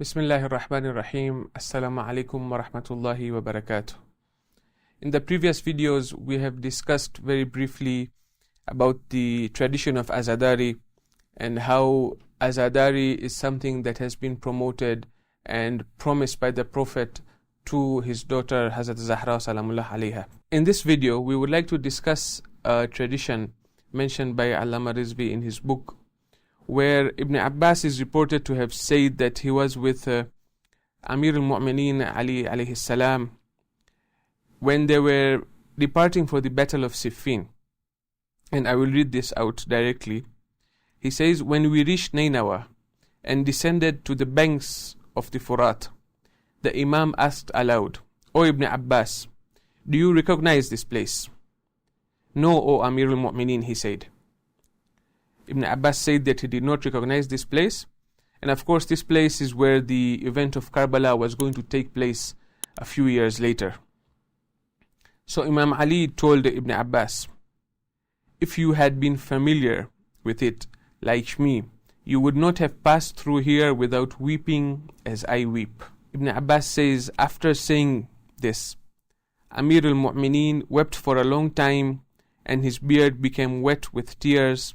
Bismillahir Rahmanir Rahim. Assalamu alaikum wa rahmatullahi wa barakatuh. In the previous videos, we have discussed very briefly about the tradition of Azadari and how Azadari is something that has been promoted and promised by the Prophet to his daughter Hazrat Zahra salamullah alayha. In this video, we would like to discuss a tradition mentioned by Allamah Rizvi in his book, where Ibn Abbas is reported to have said that he was with Amir al-Mu'mineen Ali alayhi salam when they were departing for the Battle of Siffin. And I will read this out directly. He says, when we reached Nainawa and descended to the banks of the Furat, the Imam asked aloud, O Ibn Abbas, do you recognize this place? No, O Amir al-Mu'mineen, he said. Ibn Abbas said that he did not recognize this place. And of course, this place is where the event of Karbala was going to take place a few years later. So Imam Ali told Ibn Abbas, if you had been familiar with it like me, you would not have passed through here without weeping as I weep. Ibn Abbas says, after saying this, Amir al-Mu'mineen wept for a long time, and his beard became wet with tears,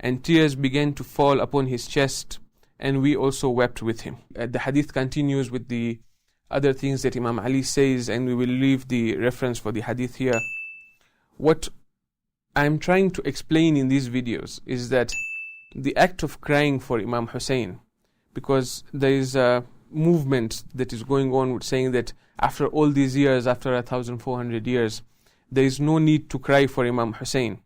and tears began to fall upon his chest, and we also wept with him. The hadith continues with the other things that Imam Ali says, and we will leave the reference for the hadith here. What I'm trying to explain in these videos is that the act of crying for Imam Husayn, because there is a movement that is going on with saying that after all these years, after 1,400 years, there is no need to cry for Imam Husayn.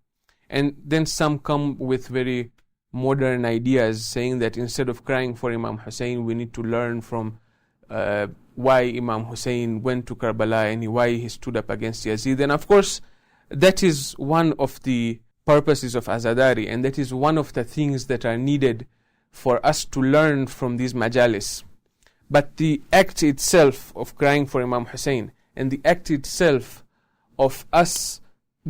And then some come with very modern ideas saying that instead of crying for Imam Husayn, we need to learn from why Imam Husayn went to Karbala and why he stood up against Yazid. And of course, that is one of the purposes of Azadari, and that is one of the things that are needed for us to learn from these majalis. But the act itself of crying for Imam Husayn and the act itself of us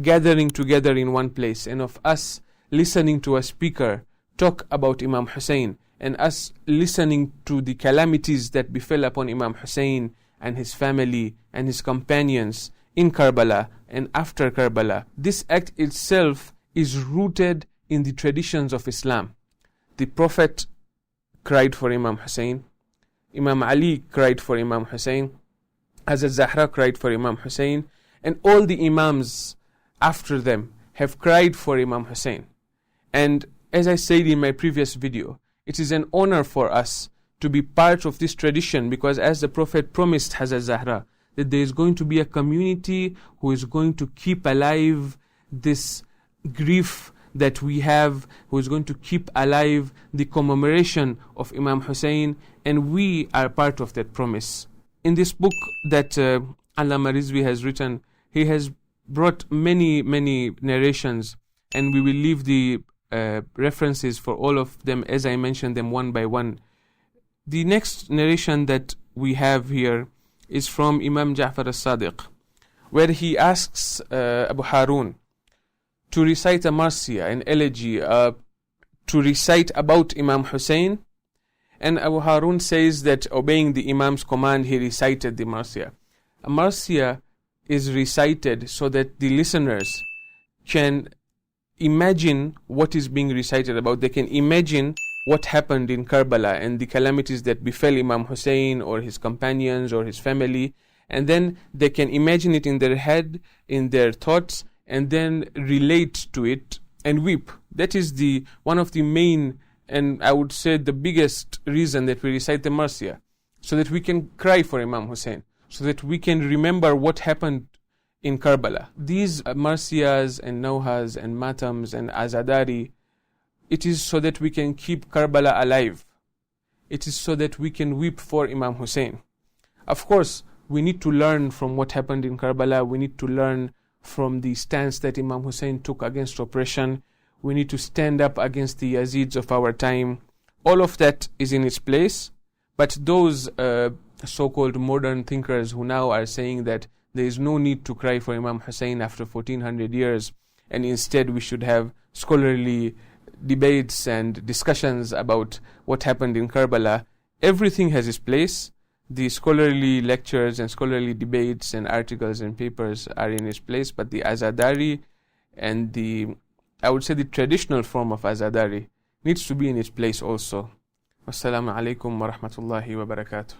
gathering together in one place and of us listening to a speaker talk about Imam Husayn and us listening to the calamities that befell upon Imam Husayn and his family and his companions in Karbala and after Karbala, this act itself is rooted in the traditions of Islam. The Prophet cried for Imam Husayn, Imam Ali cried for Imam Husayn, Hazrat Zahra cried for Imam Husayn, and all the Imams after them have cried for Imam Husayn. And as I said in my previous video, it is an honor for us to be part of this tradition, because as the Prophet promised Hazrat Zahra, that there is going to be a community who is going to keep alive this grief that we have, who is going to keep alive the commemoration of Imam Husayn, and we are part of that promise. In this book that Allamah Rizvi has written, he has brought many narrations, and we will leave the references for all of them as I mention them one by one. The next narration that we have here is from Imam Ja'far as-Sadiq, where he asks Abu Harun to recite a marsiya, an elegy, to recite about Imam Husayn, and Abu Harun says that obeying the Imam's command, he recited the marsiya. A marsiya is recited so that the listeners can imagine what is being recited about. They can imagine what happened in Karbala and the calamities that befell Imam Husayn or his companions or his family, and then they can imagine it in their head, in their thoughts, and then relate to it and weep. That is one of the main, and I would say the biggest reason that we recite the marsiya, so that we can cry for Imam Husayn, so that we can remember what happened in Karbala. These marsiyas and nauhas and matams and azadari, it is so that we can keep Karbala alive. It is so that we can weep for Imam Husayn. Of course, we need to learn from what happened in Karbala. We need to learn from the stance that Imam Husayn took against oppression. We need to stand up against the Yazids of our time. All of that is in its place. But those so-called modern thinkers who now are saying that there is no need to cry for Imam Husayn after 1400 years, and instead we should have scholarly debates and discussions about what happened in Karbala, everything has its place. The scholarly lectures and scholarly debates and articles and papers are in its place, but the Azadari and I would say the traditional form of Azadari needs to be in its place also. Wassalamu alaikum wa rahmatullahi wa barakatuh.